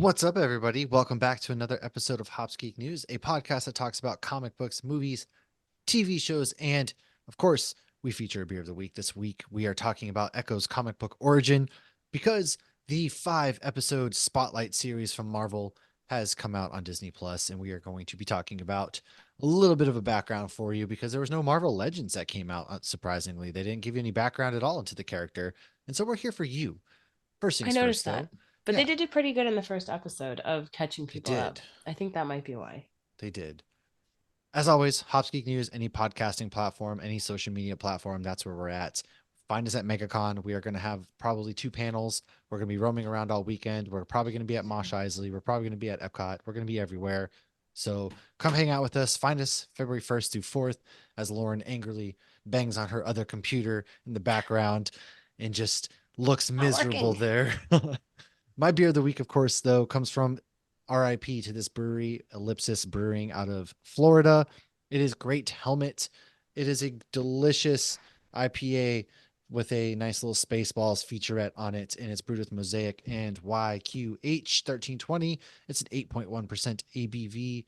What's up, everybody? Welcome back to another episode of hopsgeeknews, a podcast that talks about comic books, movies, TV shows, and of course, we feature a beer of the week. This week, we are talking about Echo's comic book origin because the 5 episode spotlight series from Marvel has come out on Disney Plus, and we are going to be talking about a little bit of a background for you because there was no Marvel Legends that came out. Surprisingly, they didn't give you any background at all into the character, and so we're here for you. First I things first, noticed that. though. But they Yeah, did do pretty good in the first episode of catching they people did. up. I think that might be why. They did. As always, Hops Geek News, any podcasting platform, any social media platform, that's where we're at. Find us at MegaCon. We are going to have probably 2 panels. We're going to be roaming around all weekend. We're probably going to be at Mosh Isley. We're probably going to be at Epcot. We're going to be everywhere. So come hang out with us. Find us February 1st through 4th as Lauren angrily bangs on her other computer in the background and just looks Not miserable working. there. My beer of the week, of course, though, comes from RIP to this brewery, Ellipsis Brewing out of Florida. It is Great Helmet. It is a delicious IPA with a nice little Spaceballs featurette on it, and it's brewed with Mosaic and YQH 1320. It's an 8.1% ABV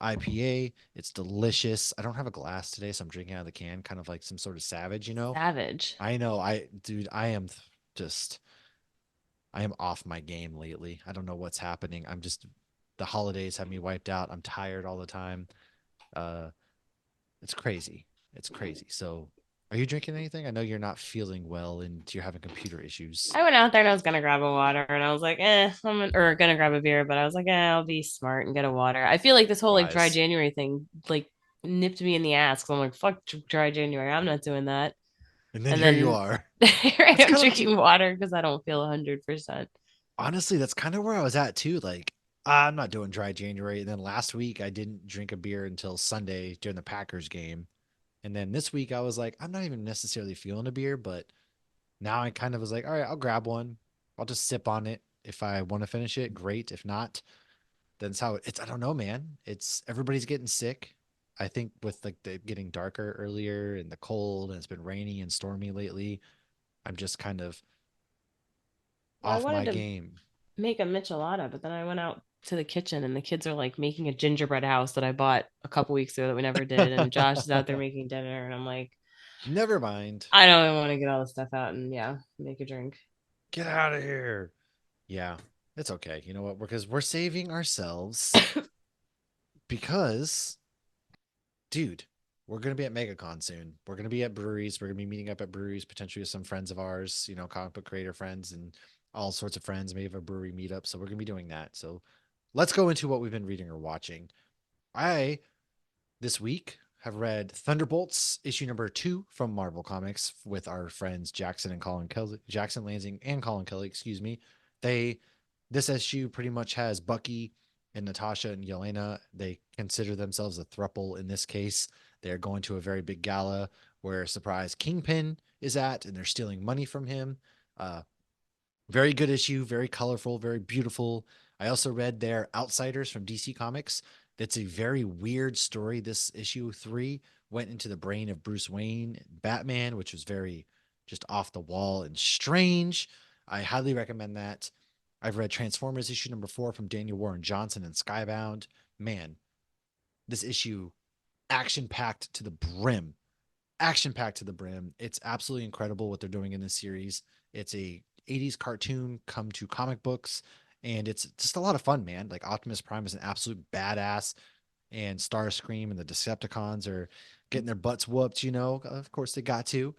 IPA. It's delicious. I don't have a glass today, so I'm drinking out of the can, kind of like some sort of savage, you know? Savage. I know, dude, just I am off my game lately. I don't know what's happening. The holidays have me wiped out. I'm tired all the time. Uh, it's crazy. It's crazy. So, are you drinking anything? I know you're not feeling well and you're having computer issues. I went out there and I was gonna grab a water and I was like, or gonna grab a beer, but I was like, I'll be smart and get a water. I feel like this whole like dry Wise. January thing like nipped me in the ass because I'm like, fuck dry January. I'm not doing that. And then And here you then are. here I That's am kind of drinking water because I don't feel 100%. honestly, that's kind of where I was at too. Like, I'm not doing dry January. And then last week, I didn't drink a beer until Sunday during the Packers game. And then this week, I was like, I'm not even necessarily feeling a beer, but now I kind of was like, all right, I'll grab one. I'll just sip on it. If I want to finish it, great. If not, then it's how it's. I don't know, man. It's everybody's getting sick. I think with like the getting darker earlier and the cold, and it's been rainy and stormy lately. I'm just kind of Well, I off wanted my to game. make a michelada, but then I went out to the kitchen and the kids are like making a gingerbread house that I bought a couple weeks ago that we never did. And Josh is out there making dinner, and I'm like, Never mind. I don't even want to get all the stuff out and yeah, make a drink. Get out of here. Yeah, it's okay. You know what? Because we're saving ourselves because dude, we're gonna be at MegaCon soon. We're gonna be at breweries. We're gonna be meeting up at breweries, potentially with some friends of ours, comic book creator friends and all sorts of friends, maybe have a brewery meetup. So we're gonna be doing that. So let's go into what we've been reading or watching. I this week have read Thunderbolts issue number 2 from Marvel Comics with our friends Jackson and Colin Kelly, Jackson Lansing and Colin Kelly, excuse me. They This issue pretty much has Bucky and Natasha and Yelena. They consider themselves a thruple in this case. They're going to a very big gala where surprise Kingpin is at, and they're stealing money from him. Uh, Very good issue, very colorful, very beautiful. I also read their Outsiders from DC Comics. That's a very weird story. This issue 3 went into the brain of Bruce Wayne, Batman, which was very just off the wall and strange. I highly recommend that. I've read Transformers issue number 4 from Daniel Warren Johnson and Skybound. Man, this issue action packed to the brim. Action packed to the brim. It's absolutely incredible what they're doing in this series. It's a 80s cartoon come to comic books, and it's just a lot of fun, man. Like Optimus Prime is an absolute badass, and Starscream and the Decepticons are getting their butts whooped. Of course they got to.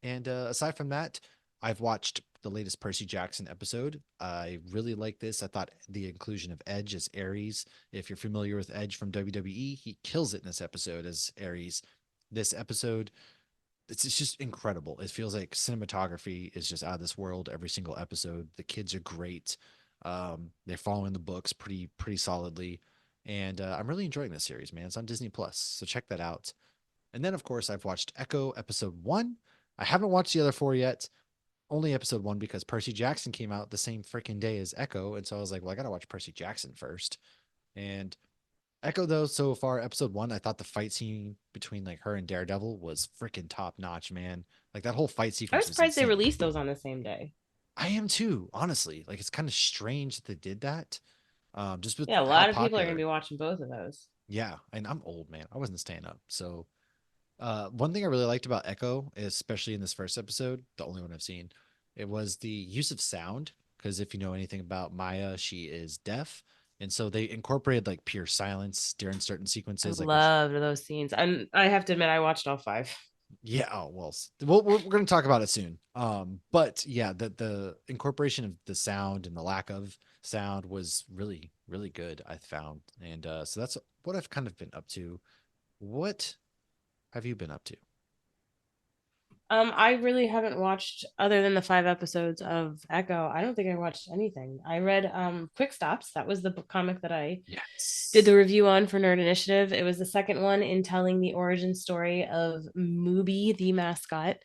And aside from that, I've watched the latest Percy Jackson episode. I really like this. I thought the inclusion of Edge as Ares. If you're familiar with Edge from WWE, he kills it in this episode as Ares. This episode, it's just incredible. It feels like cinematography is just out of this world every single episode. The kids are great. They're following the books pretty solidly, and I'm really enjoying this series, man. It's on Disney Plus, so check that out. And then, of course, I've watched Echo episode 1. I haven't watched the other 4 yet. Only episode 1 because Percy Jackson came out the same freaking day as Echo, and so I was like, well, I gotta watch Percy Jackson first. And Echo, though, so far, episode 1, I thought the fight scene between like her and Daredevil was freaking top notch, man. Like that whole fight I was sequence was surprised they insane. released those on the same day. I am too, honestly. Like it's kind of strange that they did that. just with Yeah, a how lot of people are going to be popular. watching both of those. Yeah, and I'm old, man. I wasn't staying up. So, one thing I really liked about Echo, especially in this first episode, the only one I've seen, it was the use of sound. Because if you know anything about Maya, she is deaf, and so they incorporated like pure silence during certain I sequences, like when loved those scenes. And I have to admit, I watched all five. yeah, oh well, we're going to talk about it soon. But yeah, the incorporation of the sound and the lack of sound was really good, I found. And so that's what I've kind of been up to. What have you been up to? I really haven't watched other than the 5 episodes of Echo. I don't think I watched anything. I read Quick Stops. That was the comic that I did Yes. the review on for Nerd Initiative. It was the second one in telling the origin story of Mooby, the mascot.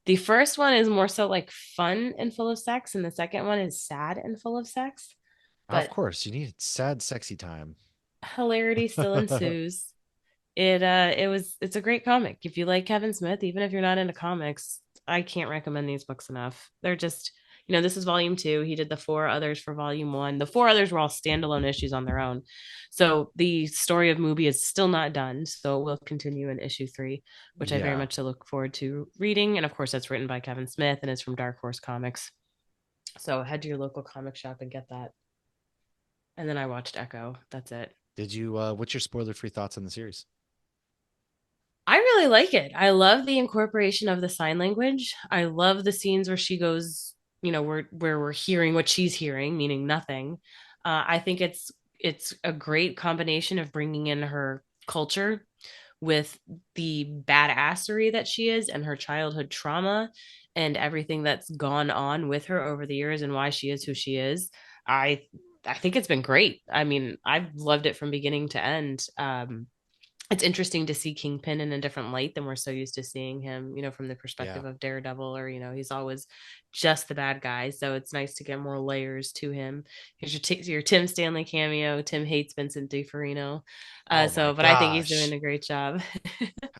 The first one is more so like fun and full of sex, and the second one is sad and full of sex. Of But course, you need sad, sexy time. hilarity still ensues. It's a great comic. If you like Kevin Smith, even if you're not into comics, I can't recommend these books enough. They're just, this is volume 2. He did the 4 others for volume 1. The 4 others were all standalone issues on their own. So the story of Mubi is still not done. So it will continue in issue 3, which I very Yeah. much look forward to reading. And of course, that's written by Kevin Smith and is from Dark Horse Comics. So head to your local comic shop and get that. And then I watched Echo. That's it. Did you what's your spoiler-free thoughts on the series? I really like it. I love the incorporation of the sign language. I love the scenes where she goes, where we're hearing what she's hearing, meaning nothing. I think it's a great combination of bringing in her culture with the badassery that she is and her childhood trauma and everything that's gone on with her over the years and why she is who she is. I I think it's been great. I mean, I've loved it from beginning to end. It's interesting to see Kingpin in a different light than we're so used to seeing him, from the Yeah. perspective of Daredevil, or, he's always just the bad guy. So it's nice to get more layers to him. Here's your Tim Stanley cameo. Tim hates Vincent DiForino. Oh my But I think he's doing gosh. a great job.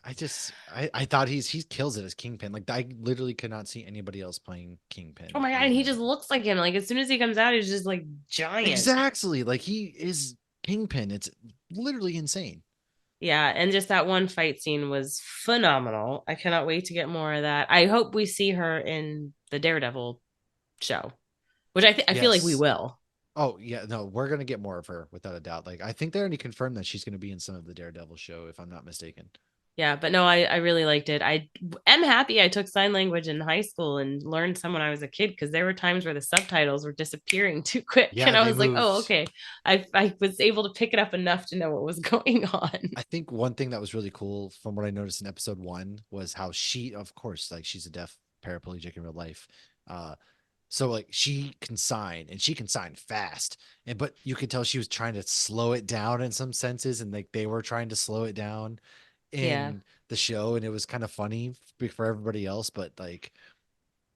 I thought he kills it as Kingpin. Like I literally could not see anybody else playing Oh Kingpin my God. other And he than just him. looks like him. Like as soon as he comes out, he's just like giant. Exactly. Like he is Kingpin. It's literally insane. Yeah, and just that one fight scene was phenomenal. I cannot wait to get more of that. I hope we see her in the Daredevil show, which I feel like we Yes. will. Oh yeah, no, we're gonna get more of her without a doubt. Like I think they already confirmed that she's gonna be in some of the Daredevil show, if I'm not mistaken. Yeah, but no, I really liked it. I am happy I took sign language in high school and learned some when I was a kid because there were times where the subtitles were disappearing too quick. And Yeah, I they was like, oh, moved. okay. I was able to pick it up enough to know what was going on. I think one thing that was really cool from what I noticed in episode one was how she, of course, like she's a deaf paraplegic in real life. Uh, so like she can sign and she can sign fast. And but you could tell she was trying to slow it down in some senses, and like they were trying to slow it down Yeah. in the show, and it was kind of funny for everybody else. But like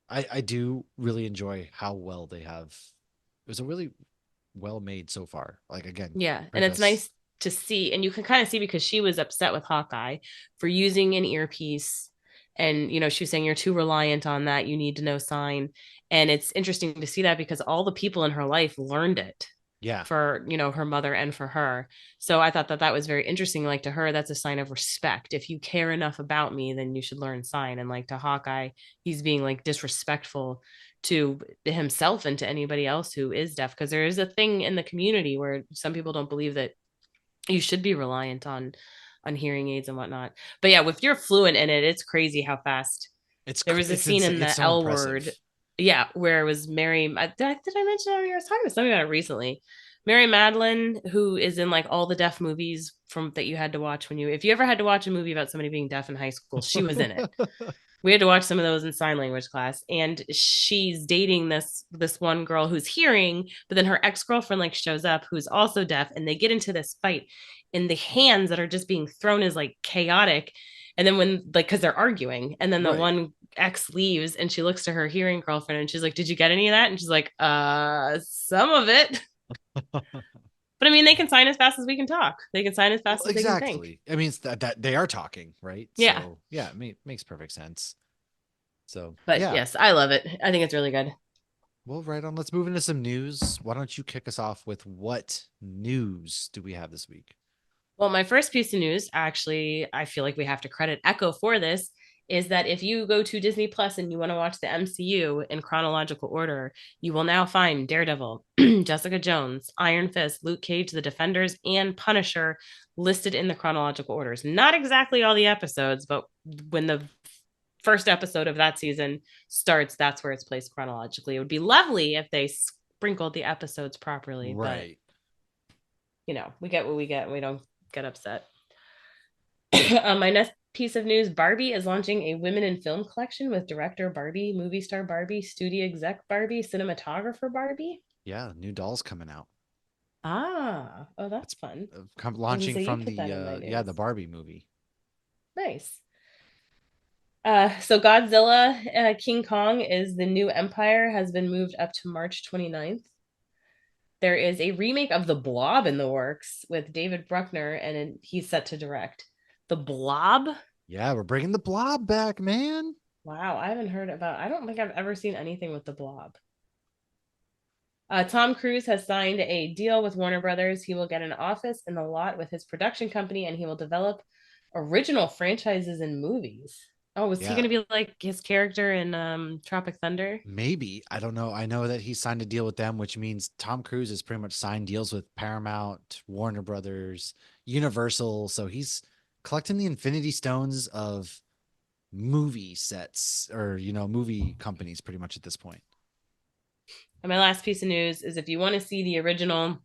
I do really enjoy how well they have. It was a really well made so far. Like again, Yeah, and it's Princess. nice to see, and you can kind of see because she was upset with Hawkeye for using an earpiece, and she was saying you're too reliant on that. You need to know sign, and it's interesting to see that because all the people in her life learned it Yeah. for her mother and for her. So I thought that was very interesting. Like to her, that's a sign of respect. If you care enough about me, then you should learn sign. And like to Hawkeye, he's being like disrespectful to himself and to anybody else who is deaf because there is a thing in the community where some people don't believe that you should be reliant on hearing aids and whatnot. But yeah, if you're fluent in it, it's crazy how fast. There was a It's scene insane. in It's the so L Word, impressive. yeah, where it was Mary. Did I mention it? I was talking to somebody about it recently. Mary Madeline, who is in like all the deaf movies from that you had to watch if you ever had to watch a movie about somebody being deaf in high school, she was in it. We had to watch some of those in sign language class, and she's dating this one girl who's hearing, but then her ex-girlfriend like shows up who's also deaf, and they get into this fight, and the hands that are just being thrown is like chaotic. And then when like because they're arguing, and then the Right. one ex leaves and she looks to her hearing girlfriend and she's like, did you get any of that? And she's like, some of it. But I mean, they can sign as fast as we can talk. They can sign as Well, fast as they can think. exactly. I mean, it's that they are talking, right? Yeah. So yeah, makes perfect sense. So But yeah, yes, I love it. I think it's really good. Well, right on. Let's move into some news. Why don't you kick us off with what news do we have this week? Well, my first piece of news, actually, I feel like we have to credit Echo for this, is that if you go to Disney Plus and you want to watch the MCU in chronological order, you will now find Daredevil, Jessica Jones, Iron Fist, Luke Cage, The Defenders, and Punisher listed in the chronological orders. Not exactly all the episodes, but when the first episode of that season starts, that's where it's placed chronologically. It would be lovely if they sprinkled the episodes properly, but Right. we get what we get. We don't get upset. My next piece of news: Barbie is launching a women in film collection with director Barbie, movie star Barbie, studio exec Barbie, cinematographer Barbie. Yeah, new dolls coming out. Oh, It's that's fun. I was gonna launching say you from put the that in my yeah, news. the Barbie movie. Nice. So Godzilla, King Kong is the new empire has been moved up to March 29th. There is a remake of The Blob in the works with David Bruckner, and he's set to direct. The Blob? Yeah, we're bringing the Blob back, man. Wow, I haven't heard about. I don't think I've ever seen anything with The Blob. Tom Cruise has signed a deal with Warner Brothers. He will get an office in the lot with his production company, and he will develop original franchises and movies. Oh, is he Yeah, going to be like his character in Tropic Thunder? maybe. I don't know. I know that he signed a deal with them, which means Tom Cruise has pretty much signed deals with Paramount, Warner Brothers, Universal. So he's collecting the Infinity Stones of movie sets or, movie companies pretty much at this point. And my last piece of news is if you want to see the original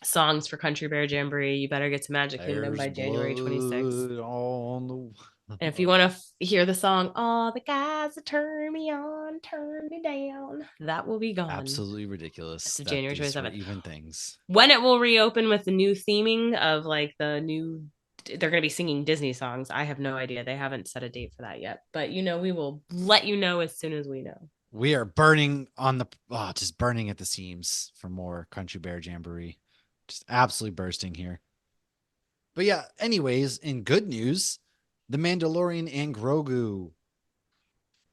songs for Country Bear Jamboree, you better get to Magic Kingdom There's by January 26th. blood on And if you the. want to hear the song, "All the guys that turn me on, turn me down," that will be gone Absolutely as ridiculous of that January these were 27th. even things. When it will reopen with the new theming of like the new, they're going to be singing Disney songs. I have no idea. They haven't set a date for that yet. But we will let you know as soon as we know. We are burning on the just burning at the seams for more Country Bear Jamboree. Just absolutely bursting here. But yeah, anyways, in good news, The Mandalorian and Grogu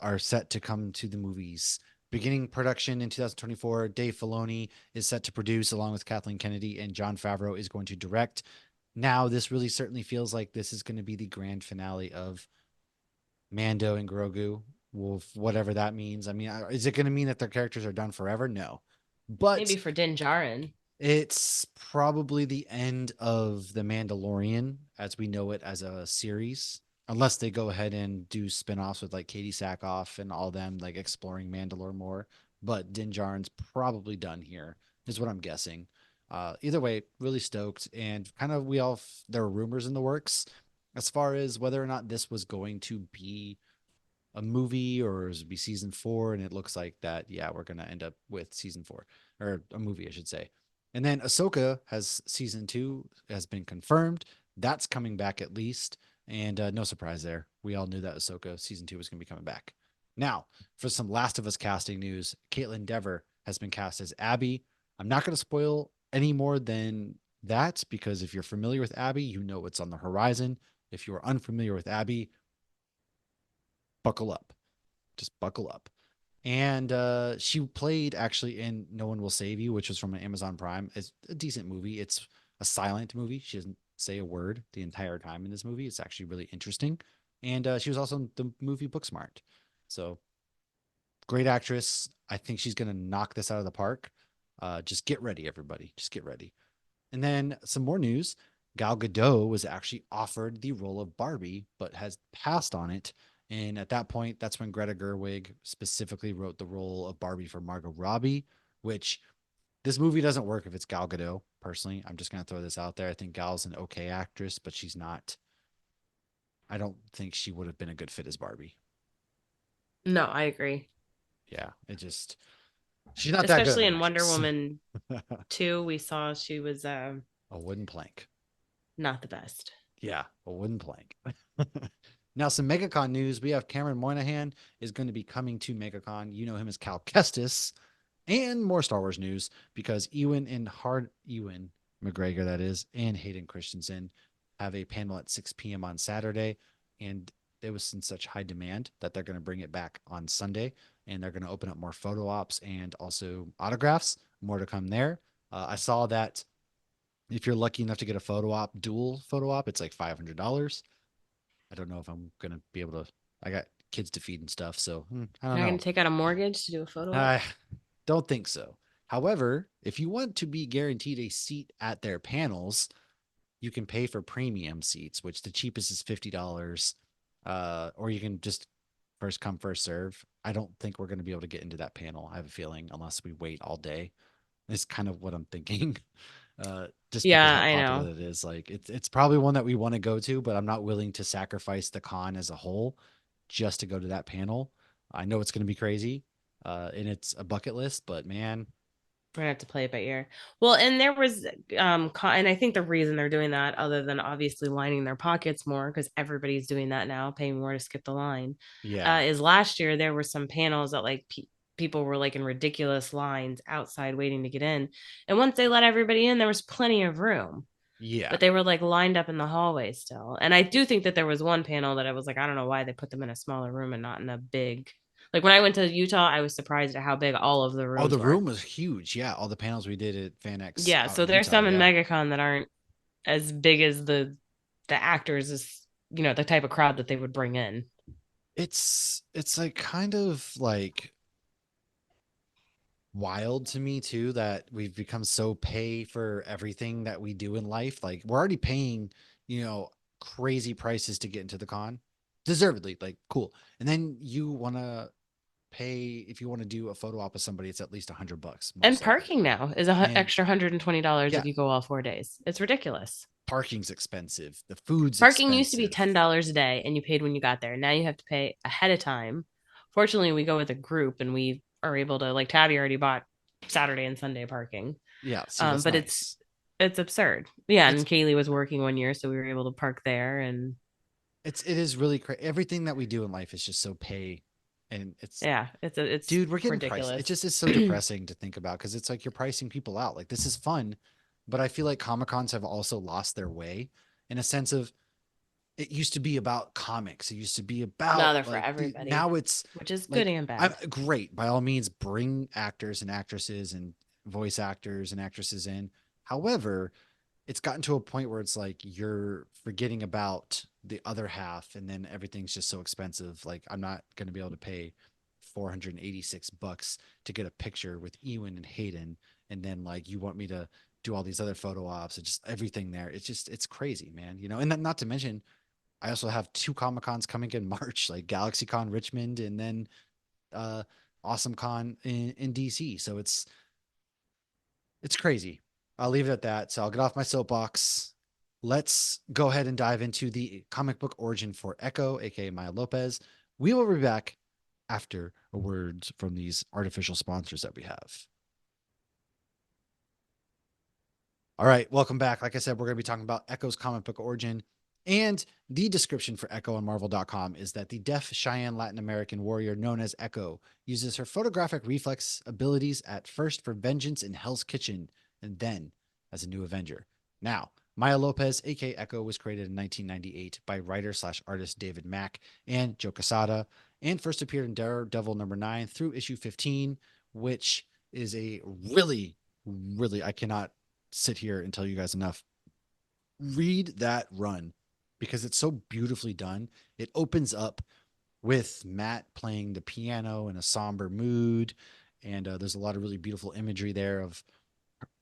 are set to come to the movies. Beginning production in 2024, Dave Filoni is set to produce along with Kathleen Kennedy, and Jon Favreau is going to direct. Now, this really certainly feels like this is going to be the grand finale of Mando and Grogu, Wolf, whatever that means. I mean, is it going to mean that their characters are done forever? No. Maybe But for Din Djarin. it's probably the end of The Mandalorian as we know it as a series, unless they go ahead and do spin-offs with like Katie Sackhoff and all them like exploring Mandalore more. But Din Djarin's probably done here, is what I'm guessing. Either way, really stoked, and kind of there are rumors in the works as far as whether or not this was going to be a movie or it would be season 4, and it looks like that. Yeah, we're gonna end up with season 4 or a movie, I should say. And then Ahsoka has season 2 has been confirmed. That's coming back at least, and no surprise there. We all knew that Ahsoka season 2 was gonna be coming back. Now, for some Last of Us casting news, Caitlin Dever has been cast as Abby. I'm not gonna spoil any more than that because if you're familiar with Abby, you know what's on the horizon. If you are unfamiliar with Abby, buckle up, just buckle up. And she played actually in No One Will Save You, which was from an Amazon Prime. It's a decent movie. It's a silent movie. She doesn't say a word the entire time in this movie. It's actually really interesting. And she was also in the movie Booksmart. So great actress. I think she's going to knock this out of the park. Just get ready, everybody. Just get ready. And then some more news. Gal Gadot was actually offered the role of Barbie, but has passed on it. And at that point, that's when Greta Gerwig specifically wrote the role of Barbie for Margot Robbie, which this movie doesn't work if it's Gal Gadot. Personally, I'm just going to throw this out there. I think Gal's an okay actress, but she's not. I don't think she would have been a good fit as Barbie. No, I agree. Yeah, it just she's not that good of Especially an in Wonder actress. Woman 2, we saw she was A wooden plank. not the best. Yeah, a wooden plank. Now, some MegaCon news. We have Cameron Moynihan is going to be coming to MegaCon. You know him as Cal Kestis. And more Star Wars news because Ewan McGregor, that is, and Hayden Christensen have a panel at 6 p.m. on Saturday. And it was in such high demand that they're going to bring it back on Sunday. and they're going to open up more photo ops and also autographs. More to come there. I saw that if you're lucky enough to get a photo op, dual photo op, it's like $500. I don't know if I'm gonna be able to. I got kids to feed and stuff, so I don't You're not going know. to take out a mortgage to do a photo op? I don't think so. However, if you want to be guaranteed a seat at their panels, you can pay for premium seats, which the cheapest is $50. Or you can just first come, first serve. I don't think we're going to be able to get into that panel. I have a feeling, unless we wait all day. Is kind of what I'm thinking. Just because Yeah, how I popular know. it is. Like it's probably one that we want to go to, but I'm not willing to sacrifice the con as a whole just to go to that panel. I know it's going to be crazy, and it's a bucket list, but man, We're gonna have to play it by ear. Well, and there was and I think the reason they're doing that, other than obviously lining their pockets more, because everybody's doing that now, paying more to skip the line, yeah, is last year there were some panels that like people were like in ridiculous lines outside waiting to get in, and once they let everybody in, there was plenty of room, yeah. but they were like lined up in the hallway still. And I do think that there was one panel that I was like, I don't know why they put them in a smaller room and not in a big. Like when I went to Utah, I was surprised at how big all of the Oh, rooms the were. room was huge. Yeah, all the panels we did at FanX Yeah, out so in there's Utah. some in Yeah, MegaCon that aren't as big as the actors is, the type of crowd that they would bring in. it's like kind of like wild to me too that we've become so pay for everything that we do in life. Like we're already paying, you know, crazy prices to get into the con, deservedly. Like cool, and then you want to pay if you want to do a photo op with somebody. It's at least $100 And most likely, parking now is a and extra $120 yeah, if you go all 4 days. It's ridiculous. parking's expensive. The food's Parking used to be expensive. $10 a day and you paid when you got there. Now you have to pay ahead of time. Fortunately, we go with a group and we are able to, like, Tabby already bought Saturday and Sunday parking. Yeah, see, that's But it's nice. it's absurd. Yeah, It's and Kaylee was working one year, so we were able to park there. And it is really crazy. Everything that we do in life is just so pay, and it's yeah, it's dude, we're getting priced. It ridiculous. just is so depressing to think about because it's like you're pricing people out. Like this is fun, but I feel like Comic Cons have also lost their way in a sense of it used to be about comics. It used to be Now about they're for like everybody, now it's which is good like and I'm bad. great by all means bring actors and actresses and voice actors and actresses in. However, it's gotten to a point where it's like you're forgetting about the other half and then everything's just so expensive. Like I'm not going to be able to pay $486 to get a picture with Ewan and Hayden, and then like you want me to do all these other photo ops and just everything there. It's just it's crazy, man. You know, and then not to mention I also have two Comic Cons coming in March, like GalaxyCon Richmond and then uh Awesome Con in DC. So it's crazy. I'll leave it at that. So I'll get off my soapbox. Let's go ahead and dive into the comic book origin for Echo, aka Maya Lopez. We will be back after a word from these artificial sponsors that we have. All right, welcome back. Like I said, we're going to be talking about Echo's comic book origin. And the description for Echo on Marvel.com is that the deaf Cheyenne Latin American warrior known as Echo uses her photographic reflex abilities at first for vengeance in Hell's Kitchen and then as a new Avenger. Now, Maya Lopez, aka Echo, was created in 1998 by writer slash artist David Mack and Joe Quesada, and first appeared in Daredevil number 9 through issue 15, which is a really, I cannot sit here and tell you guys enough. Read that run because it's so beautifully done. It opens up with Matt playing the piano in a somber mood, and there's a lot of really beautiful imagery there of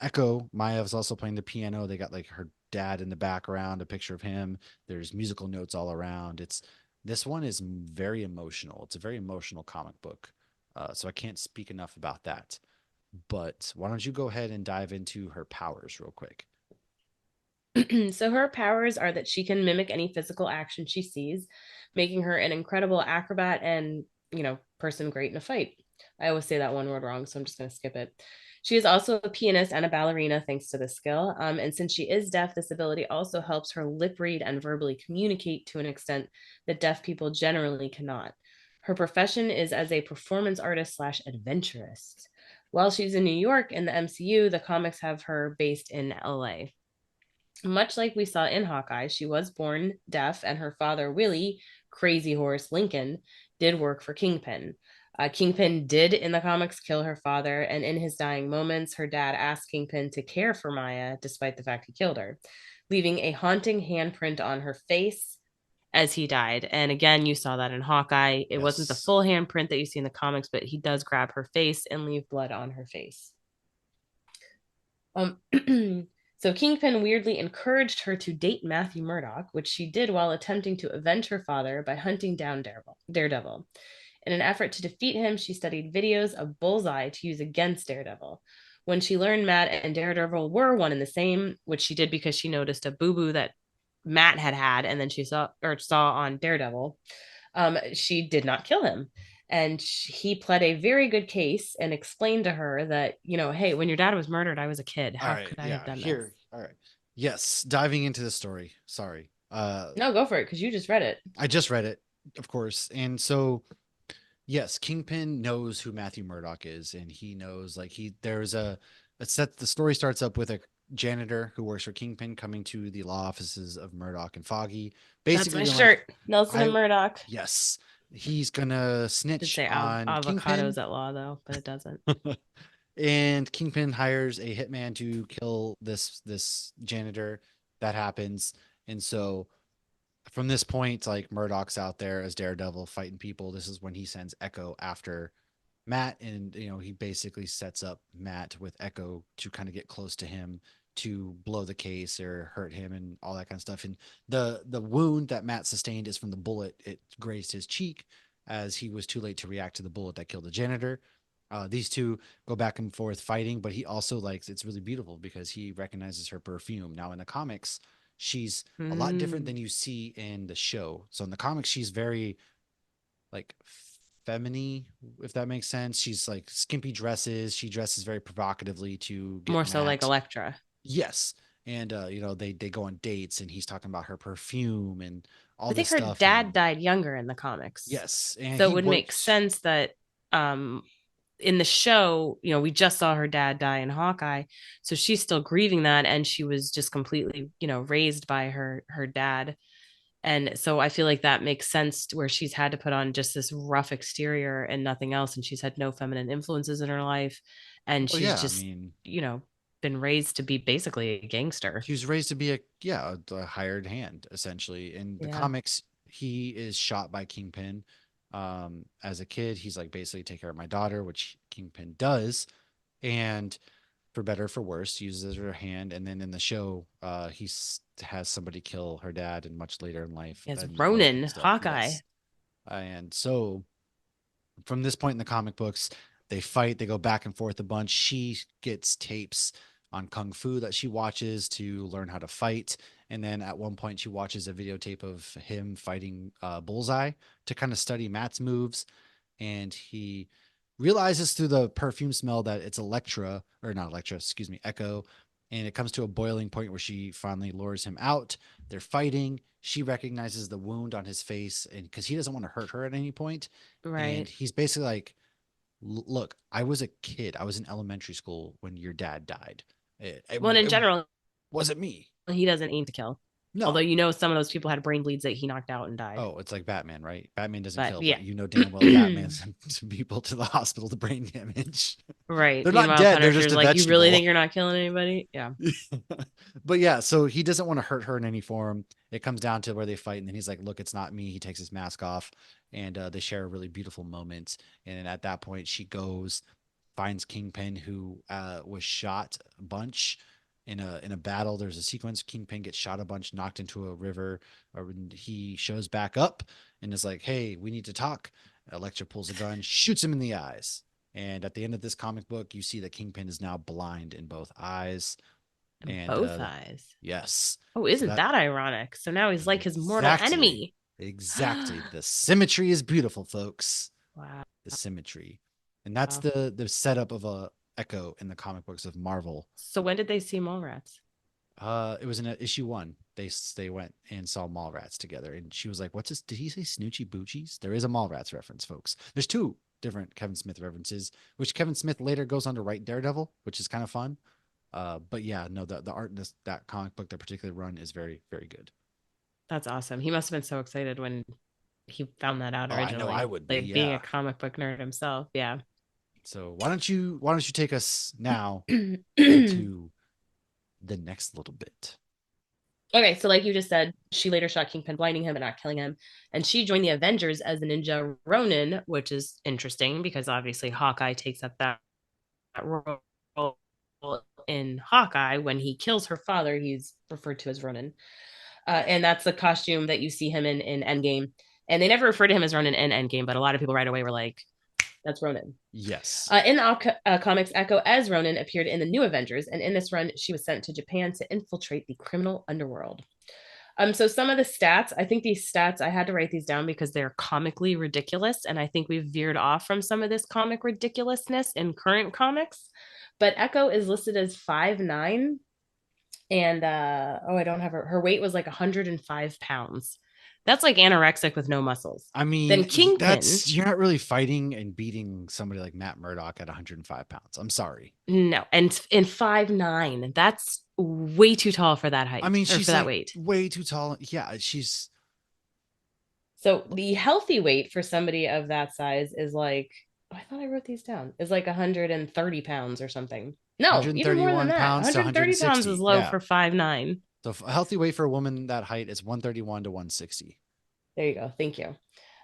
Echo. Maya was also playing the piano. They got like her dad in the background, a picture of him. There's musical notes all around. It's this one is very emotional. It's a very emotional comic book, so I can't speak enough about that. But why don't you go ahead and dive into her powers real quick? So her powers are that she can mimic any physical action she sees, making her an incredible acrobat and, person great in a fight. I always say that one word wrong, so I'm just going to skip it. She is also a pianist and a ballerina thanks to this skill. And since she is deaf, this ability also helps her lip read and verbally communicate to an extent that deaf people generally cannot. Her profession is as a performance artist slash adventurist. While she's in New York in the MCU, the comics have her based in LA. Much like we saw in Hawkeye, she was born deaf, and her father, Willie Crazy Horse Lincoln, did work for Kingpin. Kingpin did in the comics kill her father, and in his dying moments, her dad asked Kingpin to care for Maya despite the fact he killed her, leaving a haunting handprint on her face as he died. And again, you saw that in Hawkeye. It wasn't the Yes. full handprint that you see in the comics, but he does grab her face and leave blood on her face. Um, so Kingpin weirdly encouraged her to date Matthew Murdock, which she did while attempting to avenge her father by hunting down Daredevil. In an effort to defeat him, she studied videos of Bullseye to use against Daredevil. When she learned Matt and Daredevil were one and the same, which she did because she noticed a boo boo that Matt had had, and then she saw on Daredevil, she did not kill him. And he pled a very good case and explained to her that, hey, when your dad was murdered, I was a kid. All How right. could I have Yeah. done this? Here. All right. Yes. Diving into the story. Sorry. No, go for it because you just read it. I just read it, of course. And so, yes, Kingpin knows who Matthew Murdock is, and he knows like there's a set. The story starts up with a janitor who works for Kingpin coming to the law offices of Murdock and Foggy, That's basically my being like, shirt. Nelson and I, Murdoch. yes, he's gonna Should snitch say on Kingpin. avocados at law though, but it doesn't. And Kingpin hires a hitman to kill this janitor. That happens, and so from this point, like Murdoch's out there as Daredevil fighting people. This is when he sends Echo after Matt, and he basically sets up Matt with Echo to kind of get close to him to blow the case or hurt him and all that kind of stuff. And the wound that Matt sustained is from the bullet. It grazed his cheek as he was too late to react to the bullet that killed the janitor. These two go back and forth fighting, but he also likes it's really beautiful because he recognizes her perfume. Now in the comics, she's a lot different Mm, than you see in the show. So in the comics, she's very like feminine, if that makes sense. She's like skimpy dresses. She dresses very provocatively to get more so like Matt. Elektra. Yes. And they go on dates and he's talking about her perfume and all I this think her stuff. dad And died younger in the comics. yes, and So it he would make works. sense that um in the show, we just saw her dad die in Hawkeye. So she's still grieving that and she was just completely, raised by her dad. And so I feel like that makes sense where she's had to put on just this rough exterior and nothing else. And she's had no feminine influences in her life. And Oh she's yeah, I just, mean, been raised to be basically a gangster. he was raised to be a hired hand essentially. In the Yeah. comics, he is shot by Kingpin. As a kid, he's like basically take care of my daughter, which Kingpin does, and for better or for worse, uses her hand. And then in the show, has somebody kill her dad, and much later in life, As and all that kind Ronin, of stuff. Hawkeye. Yes, and so from this point in the comic books, they fight, they go back and forth a bunch. She gets tapes on kung fu that she watches to learn how to fight. And then at one point, she watches a videotape of him fighting Bullseye to kind of study Matt's moves. And he realizes through the perfume smell that it's Electra, or not Electra, excuse me, Echo. And it comes to a boiling point where she finally lures him out. They're fighting. She recognizes the wound on his face, and because he doesn't want to hurt her at any point, and Right. he's basically like, Look, I was a kid. I was in elementary school when your dad died. Well, in It general, wasn't me. he doesn't aim to kill. Although No. some of those people had brain bleeds that he knocked out and died. Oh, it's like Batman, right? Batman doesn't But kill, yeah. but damn well Batman sent some people to the hospital to brain damage. Right. They're not Meanwhile, dead. They're just Punisher's a like, you really think vegetable. you're not killing anybody? Yeah. But yeah, so he doesn't want to hurt her in any form. It comes down to where they fight, and then he's like, "Look, it's not me." He takes his mask off, and they share a really beautiful moment. And at that point, she goes, finds Kingpin, who was shot a bunch in a battle. There's a sequence. Kingpin gets shot a bunch, knocked into a river. Or he shows back up and is like, "Hey, we need to talk." Elektra pulls a gun, shoots him in the eyes. And at the end of this comic book, you see that Kingpin is now blind in both eyes. And Both eyes. yes, Oh, so isn't that that ironic? So now he's like his mortal exactly, enemy. exactly. The symmetry is beautiful, folks. Wow. The symmetry, and that's the setup of a Echo in the comic books of Marvel. So when did they see Mallrats? It was in issue one. They went and saw Mallrats together, and she was like, "What's this? Did he say Snoochie Boochies?" There is a Mallrats reference, folks. There's two different Kevin Smith references, which Kevin Smith later goes on to write Daredevil, which is kind of fun. But yeah, no, the art in that comic book, that particular run, is very very good. That's awesome. He must have been so excited when he found that out Oh, I know I originally, would be. like being a Yeah. comic book nerd himself. Yeah. So why don't you take us now into the next little bit? Okay, so like you just said, she later shot Kingpin, blinding him but not killing him. And she joined the Avengers as the Ninja Ronin, which is interesting because obviously Hawkeye takes up that role in Hawkeye. When he kills her father, he's referred to as Ronin. And that's the costume that you see him in Endgame. And they never refer to him as Ronin in Endgame, but a lot of people right away were like, that's Ronin. Yes. In the comics, Echo as Ronin appeared in the New Avengers, and in this run, she was sent to Japan to infiltrate the criminal underworld. So some of the stats, I think these stats, I had to write these down because they're comically ridiculous, and I think we've veered off from some of this comic ridiculousness in current comics. But Echo is listed as 5'9", and I don't have her weight was like 105 pounds. That's like anorexic with no muscles. I Then mean, Kingpin, that's you're not really fighting and beating somebody like Matt Murdock at 105 pounds. I'm sorry. no, and in 5'9", that's way too tall for that I height mean, or for she's that like weight. way too tall. Yeah, she's So the healthy weight for somebody of that size is like, I thought I wrote these down, is like 130 pounds or something. No, even more than 131 that. pounds to 130 pounds is 160. low Yeah. for 5'9". So a healthy weight for a woman that height is 131 to 160. There you go. Thank you.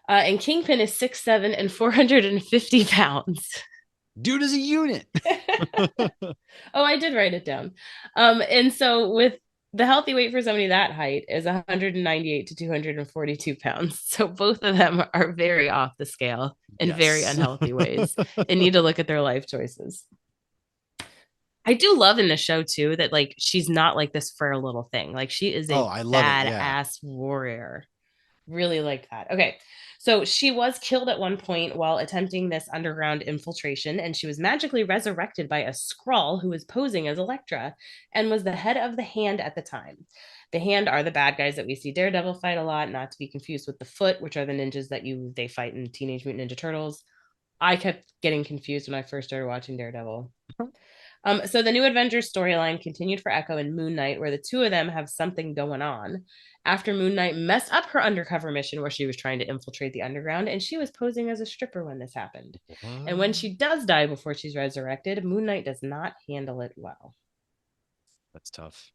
And Kingpin is 6'7" and 450 pounds. Dude is a unit. Oh, I did write it down. And so with the healthy weight for somebody that height is 198 to 242 pounds. So both of them are very off the scale in very Yes. unhealthy ways and need to look at their life choices. I do love in the show too that like she's not like this frail little thing. Like she is Oh, a I love it. Yeah. badass warrior. Really like that. Okay. So she was killed at one point while attempting this underground infiltration, and she was magically resurrected by a Skrull who was posing as Elektra and was the head of the Hand at the time. The Hand are the bad guys that we see Daredevil fight a lot, not to be confused with the Foot, which are the ninjas that they fight in Teenage Mutant Ninja Turtles. I kept getting confused when I first started watching Daredevil. So the new Avengers storyline continued for Echo and Moon Knight, where the two of them have something going on. After Moon Knight messed up her undercover mission where she was trying to infiltrate the underground, and she was posing as a stripper when this happened. And when What? she does die before she's resurrected, Moon Knight does not handle it well. That's tough.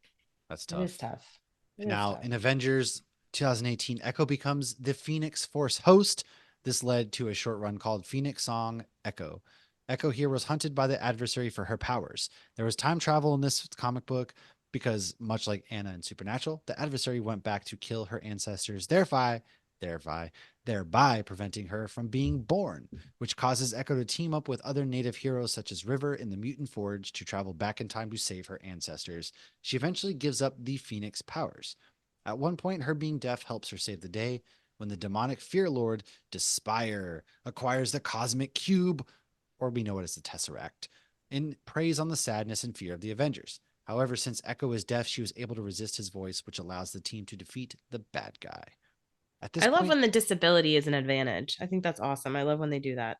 That's It is tough. tough. It is Now, tough. in Avengers 2018, Echo becomes the Phoenix Force host. This led to a short run called Phoenix Song Echo. Echo here was hunted by the adversary for her powers. There was time travel in this comic book because, much like Anna in Supernatural, the adversary went back to kill her ancestors, thereby, thereby preventing her from being born, which causes Echo to team up with other native heroes such as River in the Mutant Forge to travel back in time to save her ancestors. She eventually gives up the Phoenix powers. At one point, her being deaf helps her save the day when the demonic fear lord Despire acquires the cosmic cube, or we know it as the Tesseract, and preys on the sadness and fear of the Avengers. However, since Echo is deaf, she was able to resist his voice, which allows the team to defeat the bad guy. At this I love point, when the disability is an advantage. I think that's awesome. I love when they do that.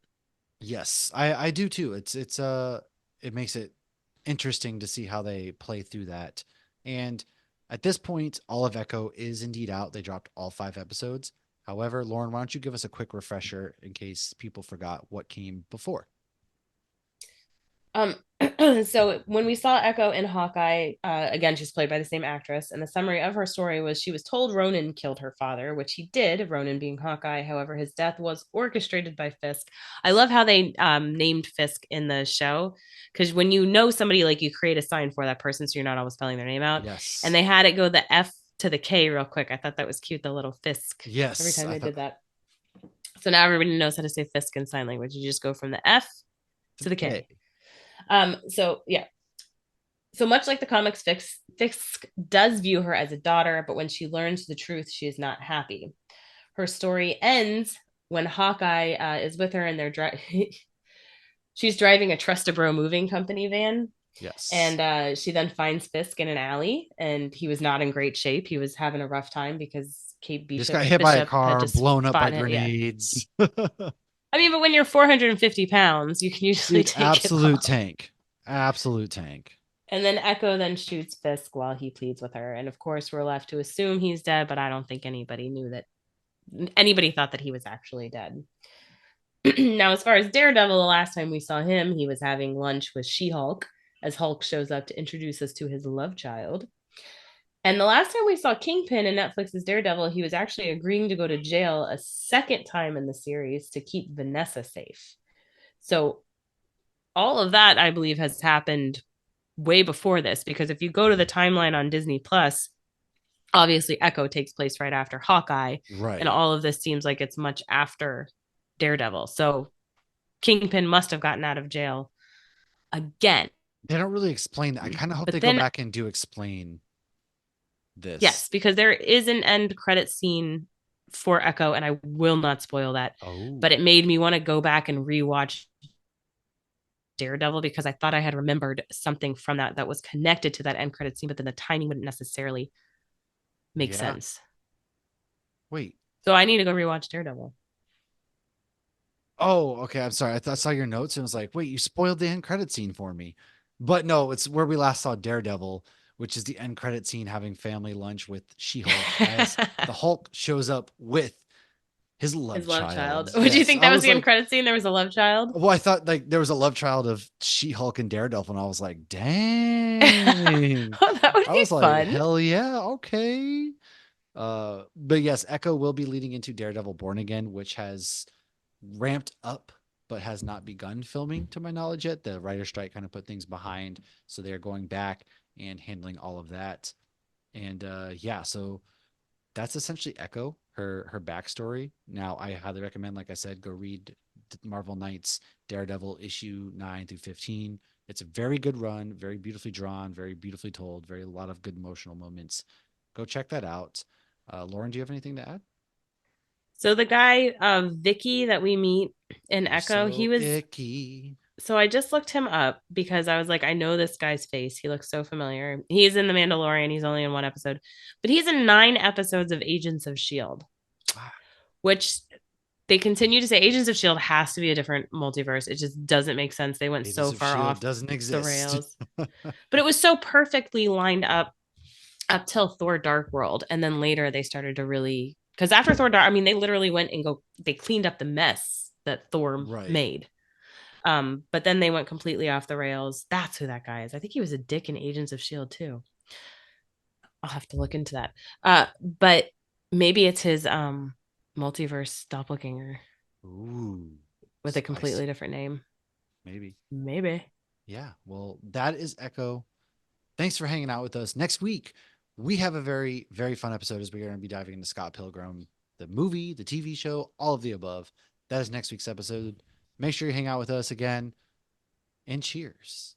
yes, I do too. It makes it interesting to see how they play through that. And at this point, all of Echo is indeed out. They dropped all 5 episodes. However, Lauren, why don't you give us a quick refresher in case people forgot what came before? Um, so when we saw Echo in Hawkeye, again, she's played by the same actress, and the summary of her story was she was told Ronan killed her father, which he did, Ronan being Hawkeye. However, his death was orchestrated by Fisk. I love how they named Fisk in the show because when you know somebody, like you create a sign for that person, so you're not always spelling their name out. And Yes. they had it go the F to the K real quick. I thought that was cute, the little Fisk. Every Yes. time I they thought did that. So now everybody knows how to say Fisk in sign language. You just go from the F to to the the K. K. So yeah, so much like the comics, Fisk does view her as a daughter, but when she learns the truth, she is not happy. Her story ends when Hawkeye is with her and she's driving a Trust a Bro moving company van. Yes. And she then finds Fisk in an alley, and he was not in great shape. He was having a rough time because Kate Just got hit by a Bishop had car, just blown up by fought it. Yeah. grenades. I mean, but when you're 450 pounds, you can usually Dude, take it absolute all. tank. Absolute tank. And then Echo then shoots Fisk while he pleads with her. And of course, we're left to assume he's dead, but I don't think anybody knew that Anybody thought that he was actually dead. Now, as far as Daredevil, the last time we saw him, he was having lunch with She Hulk as Hulk shows up to introduce us to his love child. And the last time we saw Kingpin in Netflix's Daredevil, he was actually agreeing to go to jail a second time in the series to keep Vanessa safe. So, all of that, I believe, has happened way before this because if you go to the timeline on Disney Plus, obviously Echo takes place right after Hawkeye, and Right. all of this seems like it's much after Daredevil. So Kingpin must have gotten out of jail again. They don't really explain that. I kind of hope they But go then, back and do explain this. yes, because there is an end credit scene for Echo, and I will not spoil that. Oh, But it made me want to go back and rewatch Daredevil because I thought I had remembered something from that was connected to that end credit scene, but then the timing wouldn't necessarily make yeah. sense. Wait. So I need to go rewatch Daredevil. Oh, okay. I'm sorry. I saw your notes and was like, wait, you spoiled the end credit scene for me. But no, it's where we last saw Daredevil, which is the end credit scene having family lunch with She-Hulk as the Hulk shows up with his His love love child. child. Would you Yes. think I that was was the end like, credit scene? There was a love child. well, I thought like there was a love child of She-Hulk and Daredevil, and I was like, dang. Oh, that would I be was like, fun. hell yeah, okay. But yes, Echo will be leading into Daredevil Born Again, which has ramped up but has not begun filming to my knowledge yet. The writer strike kind of put things behind, so they're going back and handling all of that. And yeah, so that's essentially Echo, her backstory. Now, I highly recommend, like I said, go read Marvel Knights Daredevil issue 9 through 15. It's a very good run, very beautifully drawn, very beautifully told, very a lot of good emotional moments. Go check that out. Lauren, do you have anything to add? So the guy, Vicky, that we meet in You're Echo, he so was. icky. So I just looked him up because I was like, I know this guy's face. He looks so familiar. He's in The Mandalorian. He's only in one episode, but he's in 9 episodes of Agents of Shield, which they continue to say Agents of Shield has to be a different multiverse. It just doesn't make sense. They went Agents so of far S.H.I.E.L.D. off doesn't the exist. rails, but it was so perfectly lined up till Thor Dark World, and then later they started to really because after Thor Dark, I mean, they literally went and they cleaned up the mess that Thor Right. made. But then they went completely off the rails. That's who that guy is. I think he was a dick in Agents of Shield too. I'll have to look into that. But maybe it's his multiverse doppelganger Ooh, with a completely spicy. different name. Maybe. Maybe. Yeah. Well, that is Echo. Thanks for hanging out with us. Next week, we have a very, very fun episode as we're going to be diving into Scott Pilgrim, the movie, the TV show, all of the above. That is next week's episode. Make sure you hang out with us again and cheers.